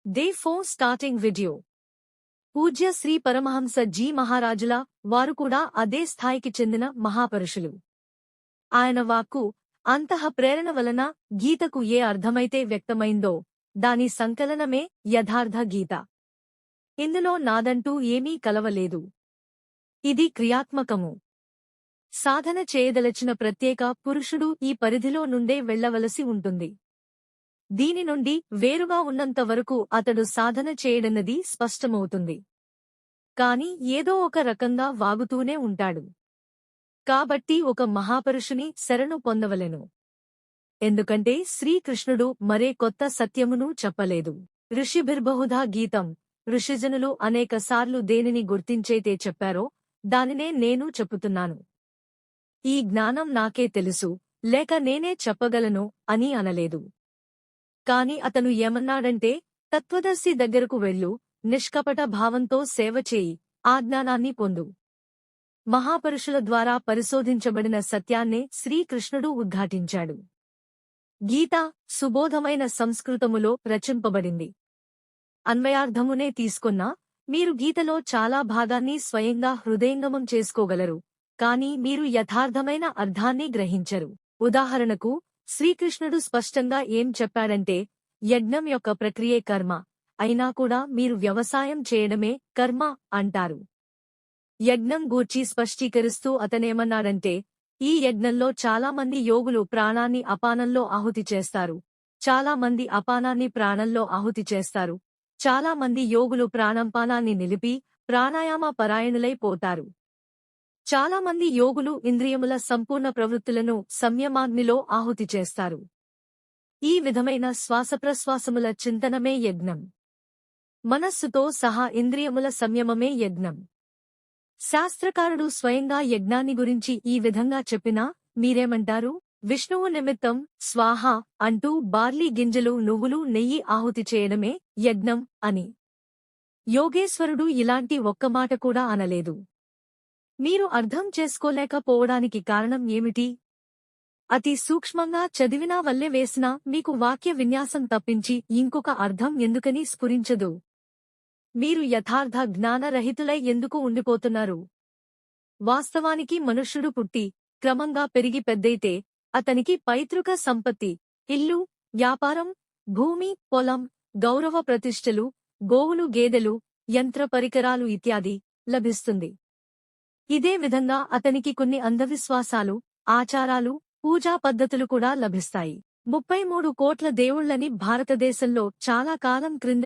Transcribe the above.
Day 4 starting video. పూజ్య Shri Paramahamsa G మహారాజుల వారు కూడా అదే స్థాయికి చెందిన మహాపురుషులు. ఆయన వాక్కు అంతః ప్రేరణ వలన గీతకు ఏ అర్థమైతే వ్యక్తమైందో దాని సంకలనమే యథార్థ గీత. ఇందులో నాదంటూ ఏమీ కలవలేదు. ఇది క్రియాత్మకము. సాధన చేయదలచిన ప్రత్యేక పురుషుడు ఈ పరిధిలో నుండే వెళ్లవలసి ఉంటుంది. దీని నుండి వేరుగా ఉన్నంత వరకు అతడు సాధన చేయడన్నది స్పష్టమవుతుంది. కాని ఏదో ఒక రకంగా వాగుతూనే ఉంటాడు. కాబట్టి ఒక మహాపురుషుని శరణు పొందవలెను. ఎందుకంటే శ్రీకృష్ణుడు మరే కొత్త సత్యమును చెప్పలేదు. ఋషిభిర్బహుధా గీతం. ఋషిజనులు అనేకసార్లు దేనిని గుర్తించైతే చెప్పారో దానినే నేను చెప్పుతున్నాను. ఈ జ్ఞానం నాకే తెలుసు, లేక నేనే చెప్పగలను అని అనలేదు. కాని అతను ఏమన్నాడంటే, తత్వదర్శి దగ్గరకు వెళ్ళు, నిష్కపట భావంతో సేవ చేయి, ఆ జ్ఞానాన్ని పొందు. మహాపురుషుల ద్వారా పరిశోధించబడిన సత్యాన్నే శ్రీకృష్ణుడు ఉద్ఘాటించాడు. గీత సుబోధమైన సంస్కృతములో రచింపబడింది. అన్వయార్థమునే తీసుకున్నా మీరు గీతలో చాలా భాగాన్ని స్వయంగా హృదయంగమం చేసుకోగలరు, కాని మీరు యథార్థమైన అర్థాన్ని గ్రహించరు. ఉదాహరణకు శ్రీకృష్ణుడు స్పష్టంగా ఏం చెప్పాడంటే, యజ్ఞం యొక్క ప్రక్రియే కర్మ, అయినా కూడా మీరు వ్యవసాయం చేయడమే కర్మ అంటారు. యజ్ఞం గూర్చి స్పష్టీకరిస్తూ అతనేమన్నాడంటే, ఈ యజ్ఞంలో చాలామంది యోగులు ప్రాణాన్ని అపానంలో ఆహుతి చేస్తారు, చాలామంది అపానాన్ని ప్రాణంలో ఆహుతి చేస్తారు, చాలామంది యోగులు ప్రాణంపానాన్ని నిలిపి ప్రాణాయామ పరాయణులైపోతారు. చాలామంది యోగులు ఇంద్రియముల సంపూర్ణ ప్రవృత్తులను సంయమాగ్నిలో ఆహుతి చేస్తారు. ఈ విధమైన శ్వాసప్రశ్వాసముల చింతనమే యజ్ఞం. మనస్సుతో సహా ఇంద్రియముల సంయమమే యజ్ఞం. శాస్త్రకారుడు స్వయంగా యజ్ఞాన్ని గురించి ఈ విధంగా చెప్పినా మీరేమంటారు? విష్ణువు నిమిత్తం స్వాహ అంటూ బార్లీ గింజలు, నువ్వులు, నెయ్యి ఆహుతి చేయడమే యజ్ఞం అని. యోగేశ్వరుడు ఇలాంటి ఒక్క మాట కూడా అనలేదు. మీరు అర్థం చేసుకోలేకపోవడానికి కారణం ఏమిటి? అతి సూక్ష్మంగా చదివినా వల్లే వేసినా మీకు వాక్య విన్యాసం తప్పించి ఇంకొక అర్థం ఎందుకని స్ఫురించదు? మీరు యథార్థ జ్ఞానరహితులై ఎందుకు ఉండిపోతున్నారు? వాస్తవానికి మనుష్యుడు పుట్టి క్రమంగా పెరిగి పెద్దయితే అతనికి పైతృక సంపత్తి, ఇల్లు, వ్యాపారం, భూమి, పొలం, గౌరవ ప్రతిష్టలు, గోవులు, గేదెలు, యంత్ర పరికరాలు ఇత్యాది లభిస్తుంది. ఇదే విధంగా అతనికి కొన్ని అంధవిశ్వాసాలు, ఆచారాలు, పూజా పద్ధతులు కూడా లభిస్తాయి. 33 కోట్ల దేవుళ్లని భారతదేశంలో చాలా కాలం క్రింద